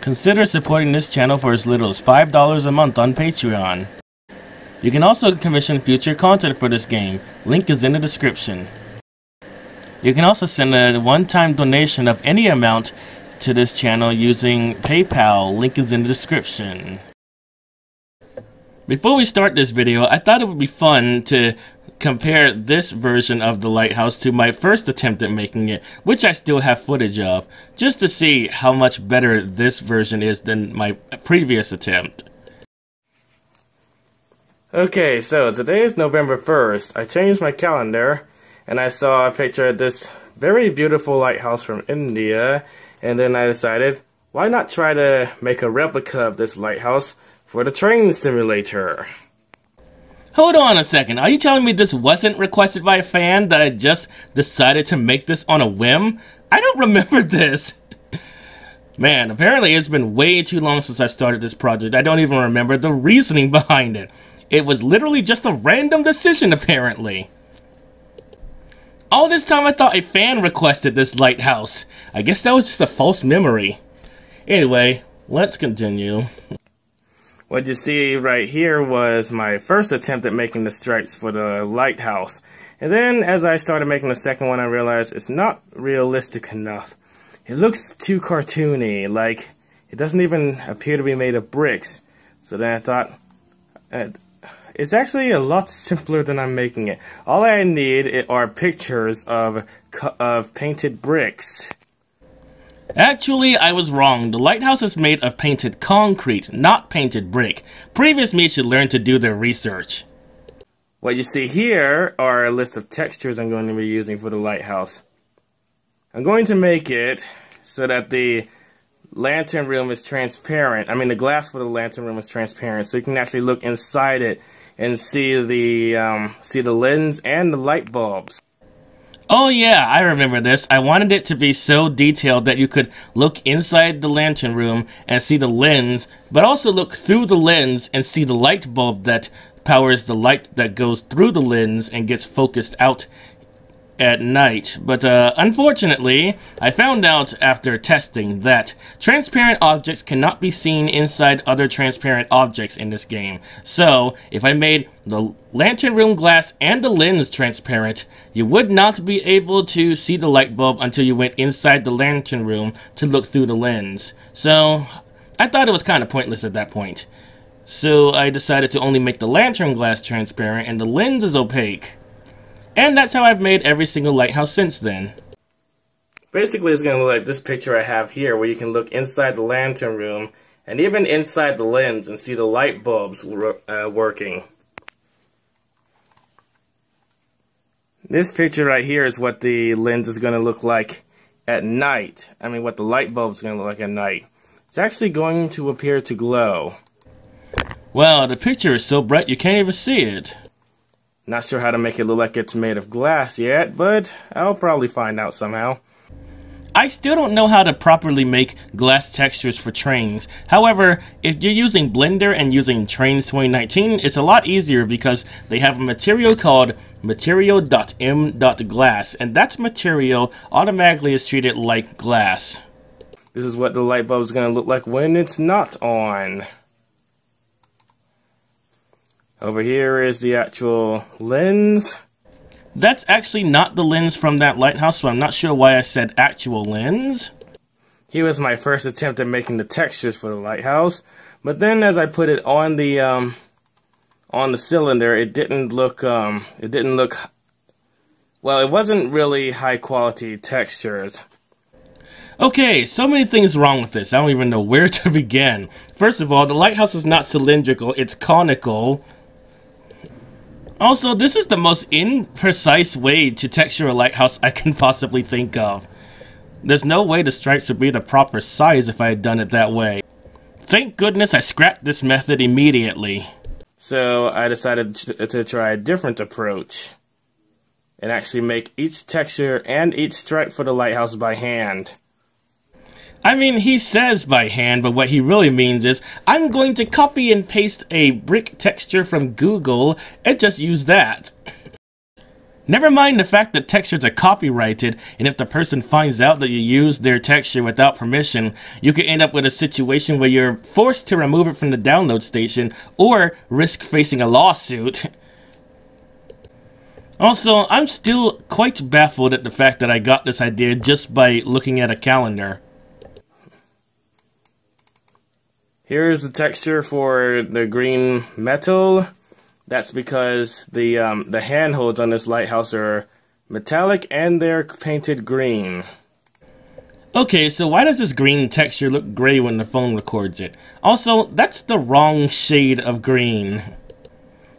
Consider supporting this channel for as little as $5 a month on Patreon. You can also commission future content for this game. Link is in the description. You can also send a one-time donation of any amount to this channel using PayPal. Link is in the description. Before we start this video, I thought it would be fun to compare this version of the lighthouse to my first attempt at making it, which I still have footage of, just to see how much better this version is than my previous attempt. Okay, so today is November 1st. I changed my calendar and I saw a picture of this very beautiful lighthouse from India, and then I decided, why not try to make a replica of this lighthouse for the Trainz simulator? Hold on a second, are you telling me this wasn't requested by a fan, that I just decided to make this on a whim? I don't remember this. Man, apparently it's been way too long since I've started this project. I don't even remember the reasoning behind it. It was literally just a random decision, apparently. All this time I thought a fan requested this lighthouse. I guess that was just a false memory. Anyway, let's continue. What you see right here was my first attempt at making the stripes for the lighthouse. And then as I started making the second one, I realized it's not realistic enough. It looks too cartoony, like it doesn't even appear to be made of bricks. So then I thought, it's actually a lot simpler than I'm making it. All I need are pictures of painted bricks. Actually, I was wrong. The lighthouse is made of painted concrete, not painted brick. Previous me should learn to do their research. What you see here are a list of textures I'm going to be using for the lighthouse. I'm going to make it so that the lantern room is transparent. I mean, the glass for the lantern room is transparent, so you can actually look inside it and see the lens and the light bulbs. Oh yeah, I remember this. I wanted it to be so detailed that you could look inside the lantern room and see the lens, but also look through the lens and see the light bulb that powers the light that goes through the lens and gets focused out at night. But unfortunately, I found out after testing that transparent objects cannot be seen inside other transparent objects in this game. So if I made the lantern room glass and the lens transparent, you would not be able to see the light bulb until you went inside the lantern room to look through the lens. So I thought it was kind of pointless at that point. So I decided to only make the lantern glass transparent and the lens is opaque. And that's how I've made every single lighthouse since then. Basically, it's going to look like this picture I have here, where you can look inside the lantern room and even inside the lens and see the light bulbs working. This picture right here is what the lens is going to look like at night. I mean, what the light bulb is going to look like at night. It's actually going to appear to glow. Wow, the picture is so bright you can't even see it. Not sure how to make it look like it's made of glass yet, but I'll probably find out somehow. I still don't know how to properly make glass textures for Trainz. However, if you're using Blender and using Trainz 2019, it's a lot easier because they have a material called material.m.glass, and that material automatically is treated like glass. This is what the light bulb is going to look like when it's not on. Over here is the actual lens. That's actually not the lens from that lighthouse, so I'm not sure why I said actual lens. Here was my first attempt at making the textures for the lighthouse, but then as I put it on the cylinder, it didn't look well, it wasn't really high quality textures. Okay, so many things wrong with this. I don't even know where to begin. First of all, the lighthouse is not cylindrical, it's conical. Also, this is the most imprecise way to texture a lighthouse I can possibly think of. There's no way the stripes would be the proper size if I had done it that way. Thank goodness I scrapped this method immediately. So I decided to try a different approach and actually make each texture and each stripe for the lighthouse by hand. I mean, he says by hand, but what he really means is, I'm going to copy and paste a brick texture from Google and just use that. Never mind the fact that textures are copyrighted, and if the person finds out that you used their texture without permission, you could end up with a situation where you're forced to remove it from the download station, or risk facing a lawsuit. Also, I'm still quite baffled at the fact that I got this idea just by looking at a calendar. Here's the texture for the green metal. That's because the handholds on this lighthouse are metallic and they're painted green. Okay, so why does this green texture look gray when the phone records it? Also, that's the wrong shade of green.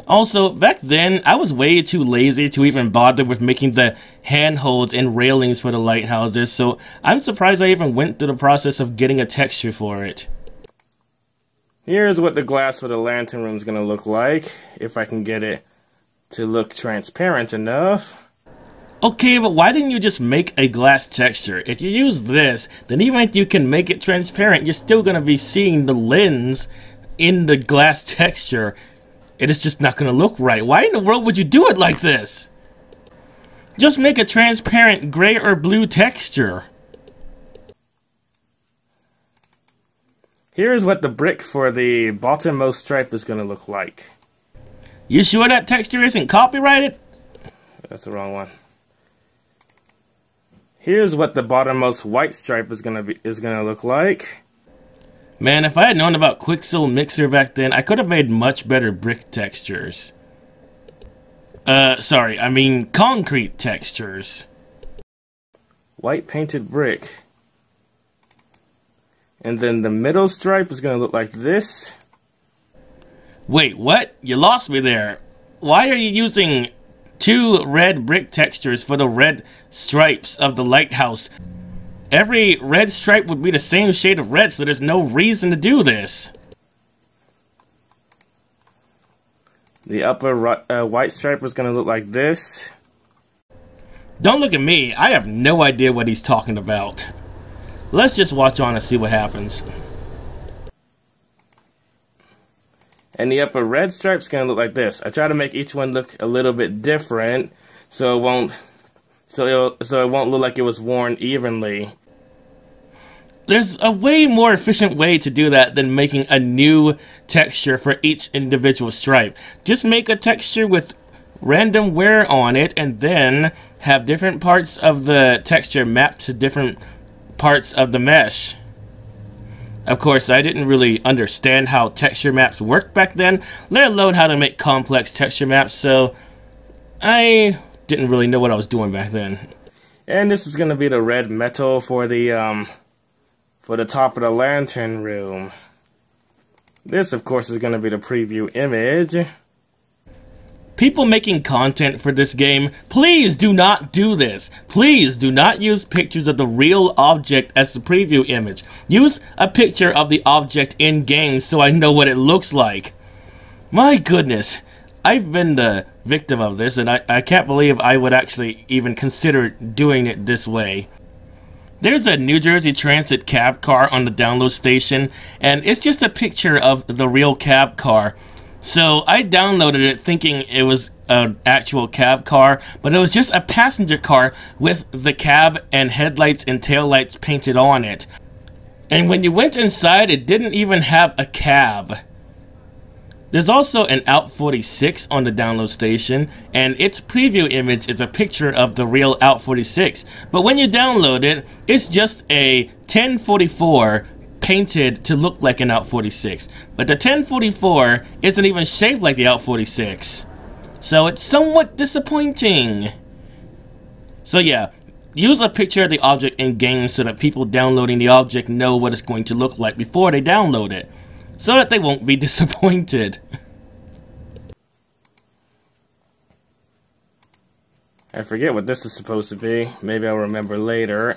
Also, back then, I was way too lazy to even bother with making the handholds and railings for the lighthouses, so I'm surprised I even went through the process of getting a texture for it. Here's what the glass for the lantern room is going to look like, if I can get it to look transparent enough. Okay, but why didn't you just make a glass texture? If you use this, then even if you can make it transparent, you're still going to be seeing the lens in the glass texture. It is just not going to look right. Why in the world would you do it like this? Just make a transparent gray or blue texture. Here's what the brick for the bottommost stripe is going to look like. You sure that texture isn't copyrighted? That's the wrong one. Here's what the bottommost white stripe is going to look like. Man, if I had known about Quicksilver Mixer back then, I could have made much better brick textures. Sorry, I mean concrete textures. White painted brick. And then the middle stripe is going to look like this. Wait, what? You lost me there. Why are you using two red brick textures for the red stripes of the lighthouse? Every red stripe would be the same shade of red, so there's no reason to do this. The upper white stripe is going to look like this. Don't look at me. I have no idea what he's talking about. Let's just watch on and see what happens. And the upper red stripe is going to look like this. I try to make each one look a little bit different, so it won't look like it was worn evenly. There's a way more efficient way to do that than making a new texture for each individual stripe. Just make a texture with random wear on it, and then have different parts of the texture mapped to different parts of the mesh. Of course, I didn't really understand how texture maps worked back then, let alone how to make complex texture maps, so I didn't really know what I was doing back then. And this is going to be the red metal for the top of the lantern room. This, of course, is going to be the preview image. People making content for this game, please do not do this. Please do not use pictures of the real object as the preview image. Use a picture of the object in-game so I know what it looks like. My goodness, I've been the victim of this, and I can't believe I would actually even consider doing it this way. There's a New Jersey Transit cab car on the download station, and it's just a picture of the real cab car. So I downloaded it thinking it was an actual cab car, but it was just a passenger car with the cab and headlights and taillights painted on it. And when you went inside, it didn't even have a cab. There's also an Out 46 on the download station, and its preview image is a picture of the real Out 46. But when you download it, it's just a 1044 painted to look like an Out 46. But the 1044 isn't even shaped like the Out 46. So it's somewhat disappointing. So yeah, use a picture of the object in game so that people downloading the object know what it's going to look like before they download it, so that they won't be disappointed. I forget what this is supposed to be. Maybe I'll remember later.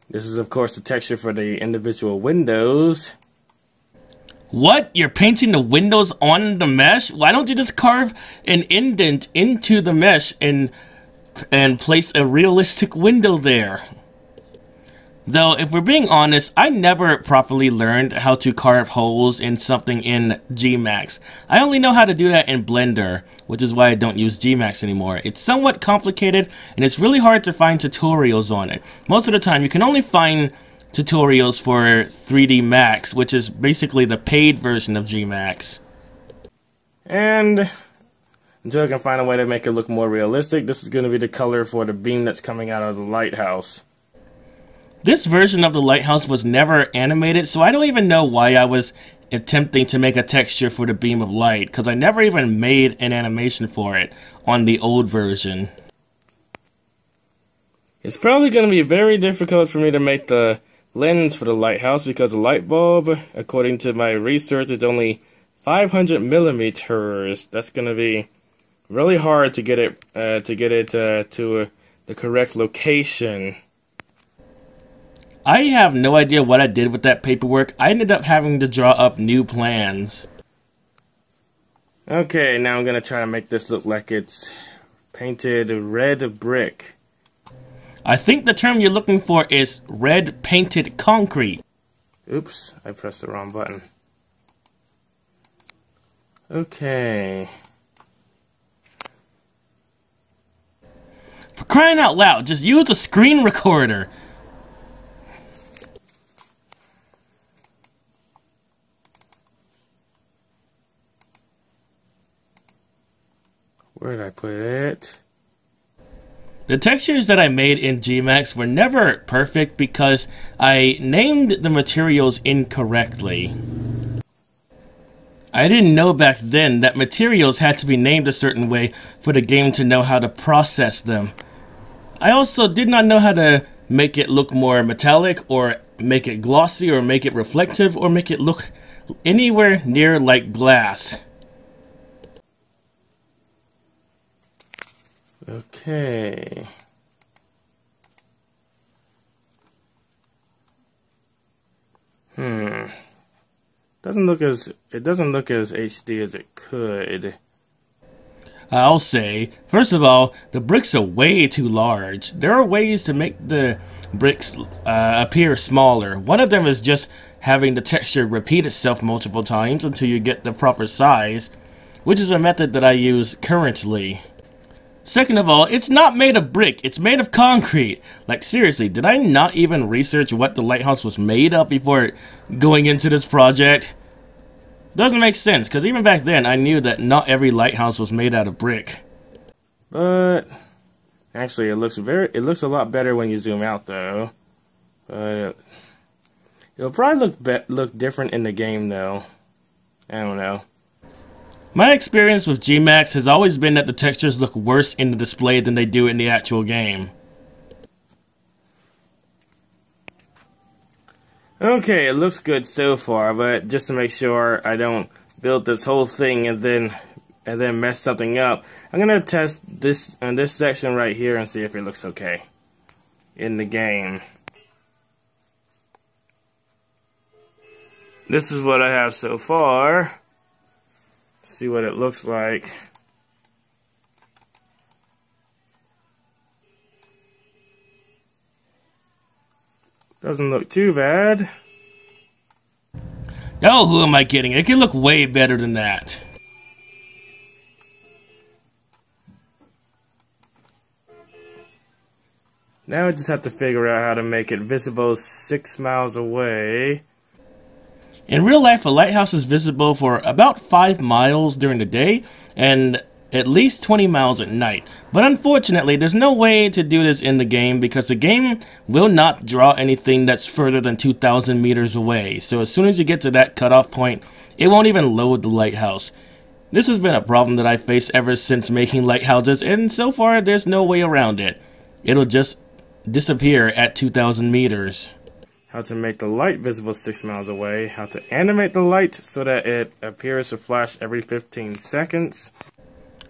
This is, of course, the texture for the individual windows. What? You're painting the windows on the mesh? Why don't you just carve an indent into the mesh and place a realistic window there? Though, if we're being honest, I never properly learned how to carve holes in something in Gmax. I only know how to do that in Blender, which is why I don't use Gmax anymore. It's somewhat complicated, and it's really hard to find tutorials on it. Most of the time, you can only find tutorials for 3D Max, which is basically the paid version of Gmax. And until I can find a way to make it look more realistic, this is going to be the color for the beam that's coming out of the lighthouse. This version of the lighthouse was never animated, so I don't even know why I was attempting to make a texture for the beam of light, because I never even made an animation for it on the old version. It's probably going to be very difficult for me to make the lens for the lighthouse, because the light bulb, according to my research, is only 500 millimeters. That's going to be really hard to get it to the correct location. I have no idea what I did with that paperwork. I ended up having to draw up new plans. Okay, now I'm going to try to make this look like it's painted red brick. I think the term you're looking for is red painted concrete. Oops, I pressed the wrong button. Okay. For crying out loud, just use a screen recorder. Where did I put it? The textures that I made in Gmax were never perfect because I named the materials incorrectly. I didn't know back then that materials had to be named a certain way for the game to know how to process them. I also did not know how to make it look more metallic, or make it glossy, or make it reflective, or make it look anywhere near like glass. Okay. Doesn't look as HD as it could. I'll say, first of all, the bricks are way too large. There are ways to make the bricks appear smaller. One of them is just having the texture repeat itself multiple times until you get the proper size, which is a method that I use currently. Second of all, it's not made of brick, it's made of concrete. Like, seriously, did I not even research what the lighthouse was made of before going into this project? Doesn't make sense, because even back then, I knew that not every lighthouse was made out of brick. But actually, it looks a lot better when you zoom out, though. But it'll probably look different in the game, though. I don't know. My experience with Gmax has always been that the textures look worse in the display than they do in the actual game. Okay, it looks good so far, but just to make sure I don't build this whole thing and then mess something up, I'm gonna test this in this section right here and see if it looks okay in the game. This is what I have so far. See what it looks like. Doesn't look too bad. Oh, who am I kidding? It can look way better than that. Now I just have to figure out how to make it visible 6 miles away. In real life, a lighthouse is visible for about 5 miles during the day and at least 20 miles at night. But unfortunately, there's no way to do this in the game because the game will not draw anything that's further than 2,000 meters away. So as soon as you get to that cutoff point, it won't even load the lighthouse. This has been a problem that I've faced ever since making lighthouses, and so far there's no way around it. It'll just disappear at 2,000 meters. How to make the light visible 6 miles away, how to animate the light so that it appears to flash every 15 seconds.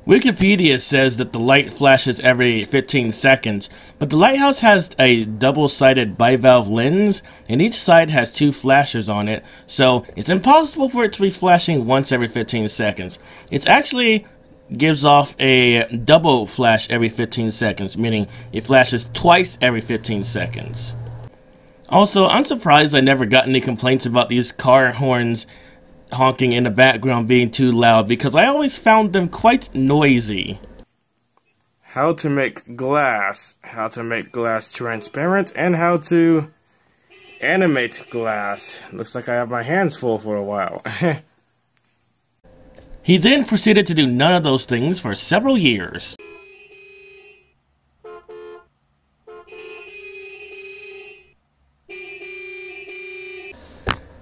Wikipedia says that the light flashes every 15 seconds, but the lighthouse has a double-sided bivalve lens, and each side has 2 flashers on it, so it's impossible for it to be flashing once every 15 seconds. It actually gives off a double flash every 15 seconds, meaning it flashes twice every 15 seconds. Also, I'm surprised I never got any complaints about these car horns honking in the background being too loud, because I always found them quite noisy. How to make glass transparent, and how to animate glass. Looks like I have my hands full for a while. He then proceeded to do none of those things for several years.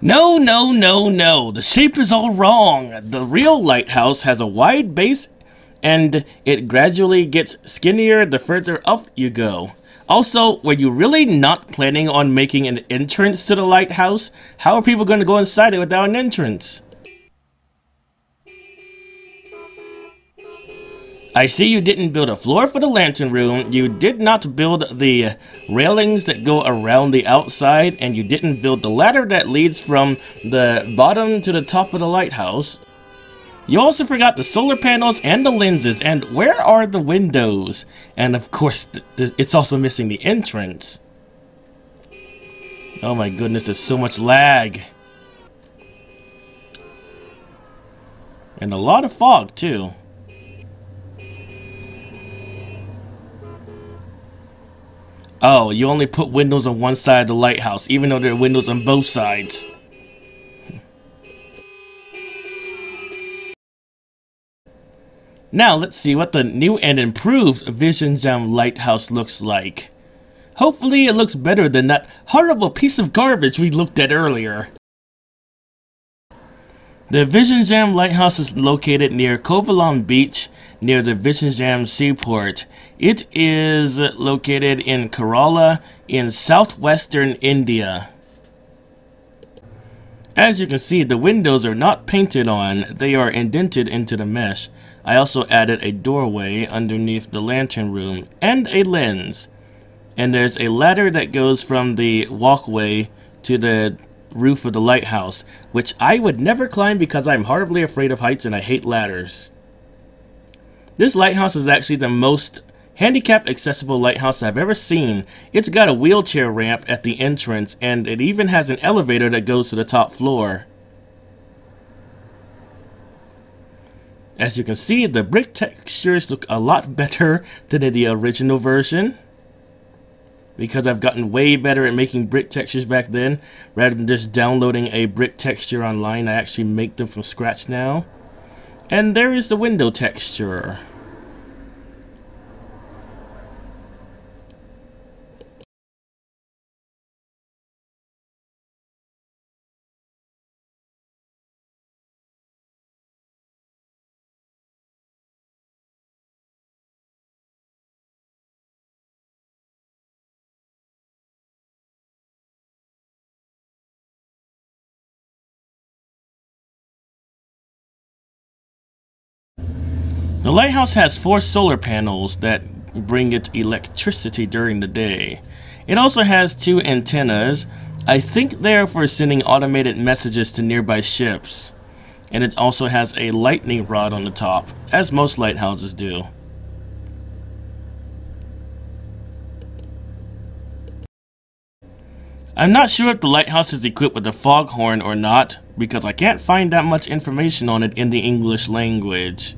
No, no, no, no. The shape is all wrong. The real lighthouse has a wide base and it gradually gets skinnier the further up you go. Also, were you really not planning on making an entrance to the lighthouse? How are people going to go inside it without an entrance? I see you didn't build a floor for the lantern room, you did not build the railings that go around the outside, and you didn't build the ladder that leads from the bottom to the top of the lighthouse. You also forgot the solar panels and the lenses, and where are the windows? And of course, it's also missing the entrance. Oh my goodness, there's so much lag. And a lot of fog, too. Oh, you only put windows on one side of the lighthouse, even though there are windows on both sides. Now, let's see what the new and improved Vizhinjam Lighthouse looks like. Hopefully it looks better than that horrible piece of garbage we looked at earlier. The Vizhinjam Lighthouse is located near Kovalam Beach, near the Vizhinjam Seaport. It is located in Kerala, in southwestern India. As you can see, the windows are not painted on, they are indented into the mesh. I also added a doorway underneath the lantern room, and a lens. And there's a ladder that goes from the walkway to the roof of the lighthouse, which I would never climb because I'm horribly afraid of heights and I hate ladders. This lighthouse is actually the most handicap accessible lighthouse I've ever seen. It's got a wheelchair ramp at the entrance, and it even has an elevator that goes to the top floor. As you can see, the brick textures look a lot better than in the original version, because I've gotten way better at making brick textures back then. Rather than just downloading a brick texture online, I actually make them from scratch now. And there is the window texture. The lighthouse has 4 solar panels that bring it electricity during the day. It also has 2 antennas. I think they are for sending automated messages to nearby ships. And it also has a lightning rod on the top, as most lighthouses do. I'm not sure if the lighthouse is equipped with a foghorn or not, because I can't find that much information on it in the English language.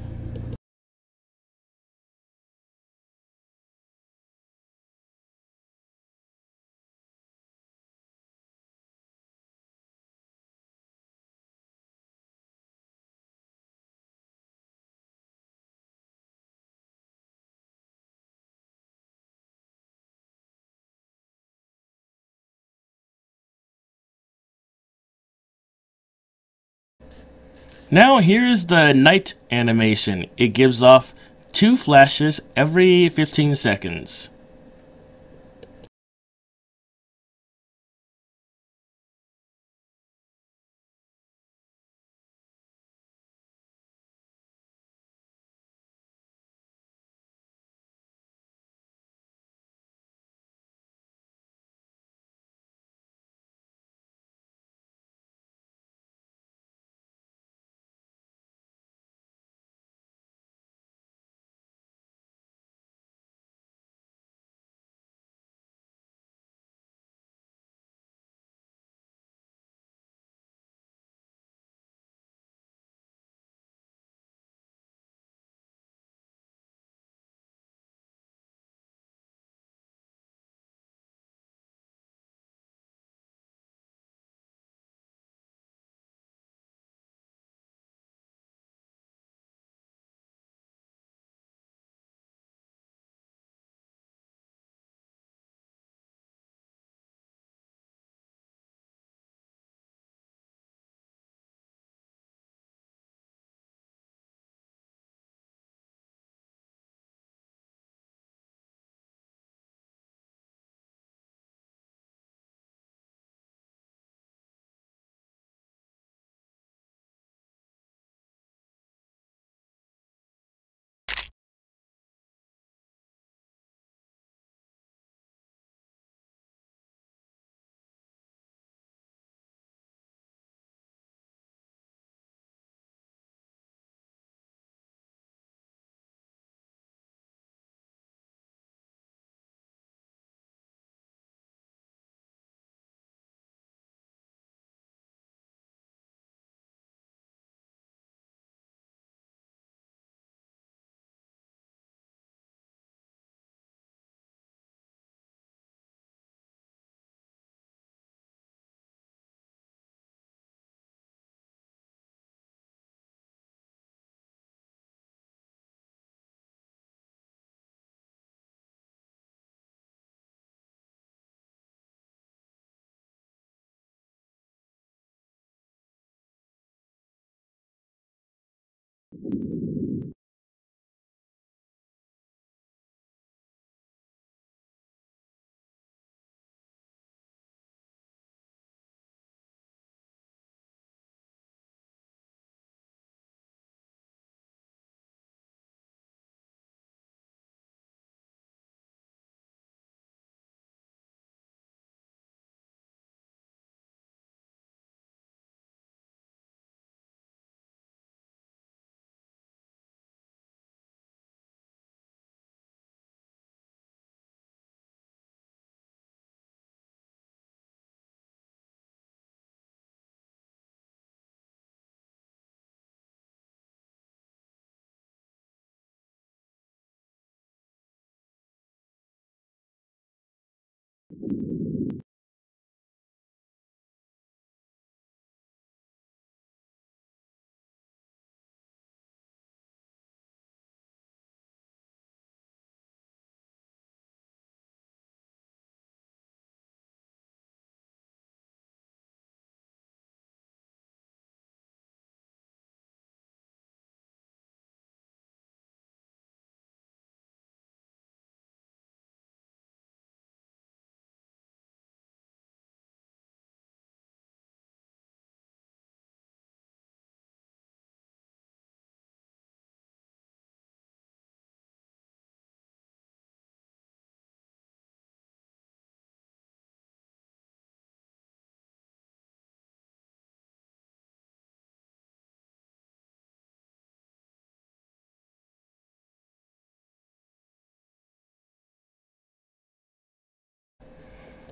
Now here's the night animation. It gives off 2 flashes every 15 seconds.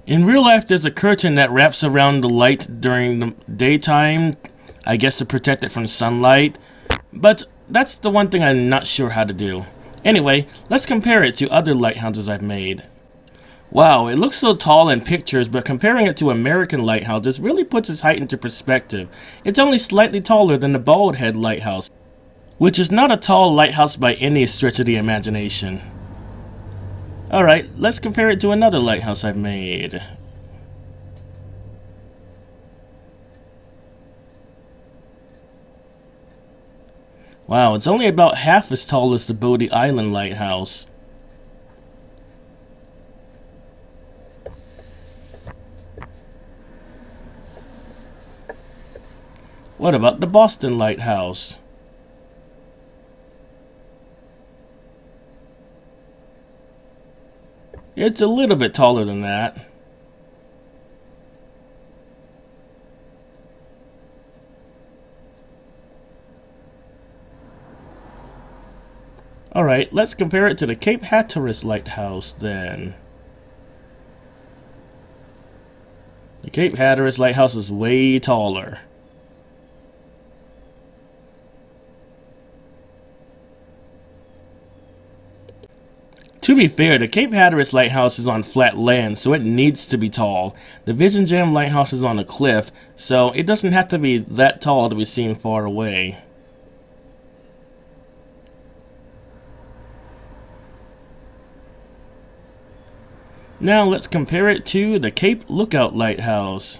In real life, there's a curtain that wraps around the light during the daytime, I guess to protect it from sunlight, but that's the one thing I'm not sure how to do. Anyway, let's compare it to other lighthouses I've made. Wow, it looks so tall in pictures, but comparing it to American lighthouses really puts its height into perspective. It's only slightly taller than the Bald Head Lighthouse, which is not a tall lighthouse by any stretch of the imagination. Alright, let's compare it to another lighthouse I've made. Wow, it's only about half as tall as the Bodie Island Lighthouse. What about the Boston Lighthouse? It's a little bit taller than that. Alright, let's compare it to the Cape Hatteras Lighthouse then. The Cape Hatteras Lighthouse is way taller. To be fair, the Cape Hatteras Lighthouse is on flat land, so it needs to be tall. The Vizhinjam Lighthouse is on a cliff, so it doesn't have to be that tall to be seen far away. Now let's compare it to the Cape Lookout Lighthouse.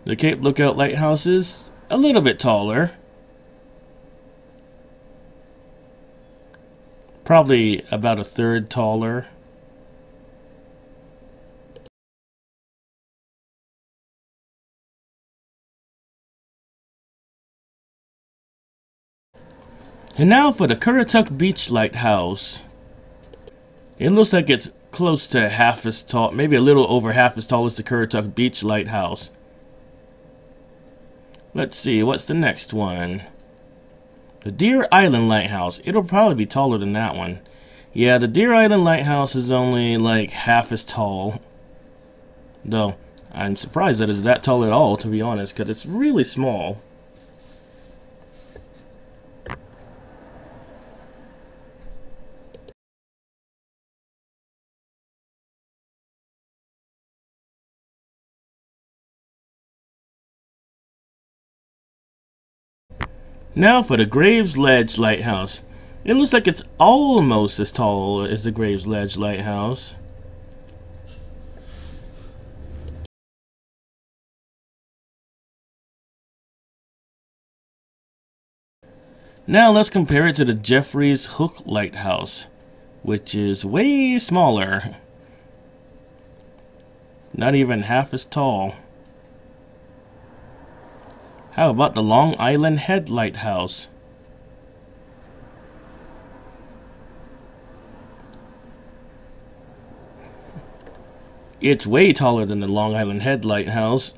The Cape Lookout Lighthouse is a little bit taller. Probably about a third taller. And now for the Kovalam Beach Lighthouse. It looks like it's close to half as tall, maybe a little over half as tall as the Kovalam Beach Lighthouse. Let's see, what's the next one? The Deer Island Lighthouse. It'll probably be taller than that one. Yeah, the Deer Island Lighthouse is only like half as tall. Though, I'm surprised that it's that tall at all, to be honest, because it's really small. Now for the Graves Ledge Lighthouse. It looks like it's almost as tall as the Graves Ledge Lighthouse. Now let's compare it to the Jeffries Hook Lighthouse, which is way smaller. Not even half as tall. How about the Long Island Head Lighthouse? It's way taller than the Long Island Head Lighthouse.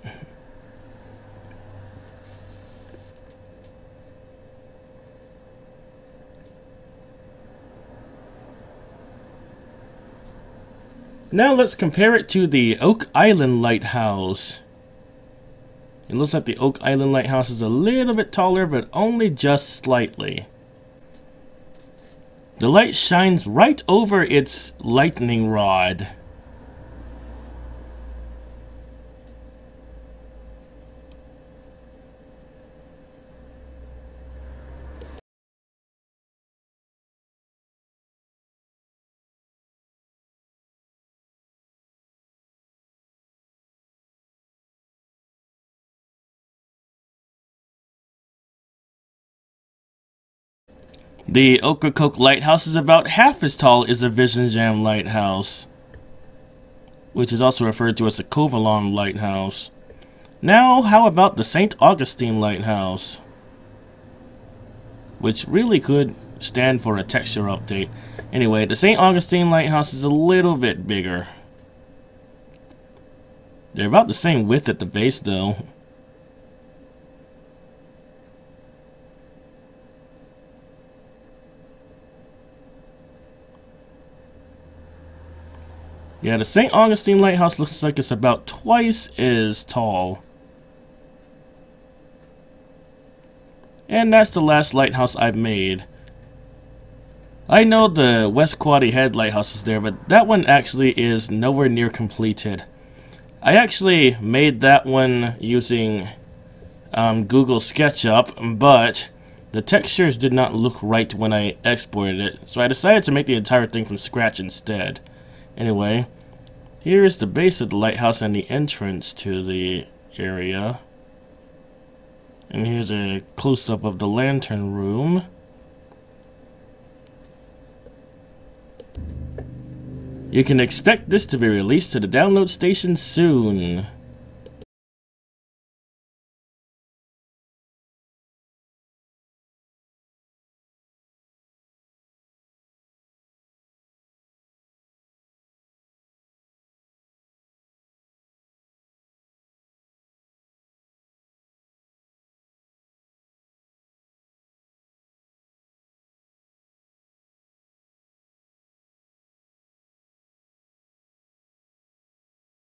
Now let's compare it to the Oak Island Lighthouse. It looks like the Oak Island Lighthouse is a little bit taller, but only just slightly. The light shines right over its lightning rod. The Ocracoke Lighthouse is about half as tall as the Vizhinjam Lighthouse, which is also referred to as the Kovalam Lighthouse. Now, how about the St. Augustine Lighthouse, which really could stand for a texture update. Anyway, the St. Augustine Lighthouse is a little bit bigger. They're about the same width at the base, though. Yeah, the St. Augustine Lighthouse looks like it's about twice as tall. And that's the last lighthouse I've made. I know the West Quaddy Head Lighthouse is there, but that one actually is nowhere near completed. I actually made that one using Google SketchUp, but the textures did not look right when I exported it, so I decided to make the entire thing from scratch instead. Anyway, here is the base of the lighthouse and the entrance to the area. And here's a close-up of the lantern room. You can expect this to be released to the download station soon.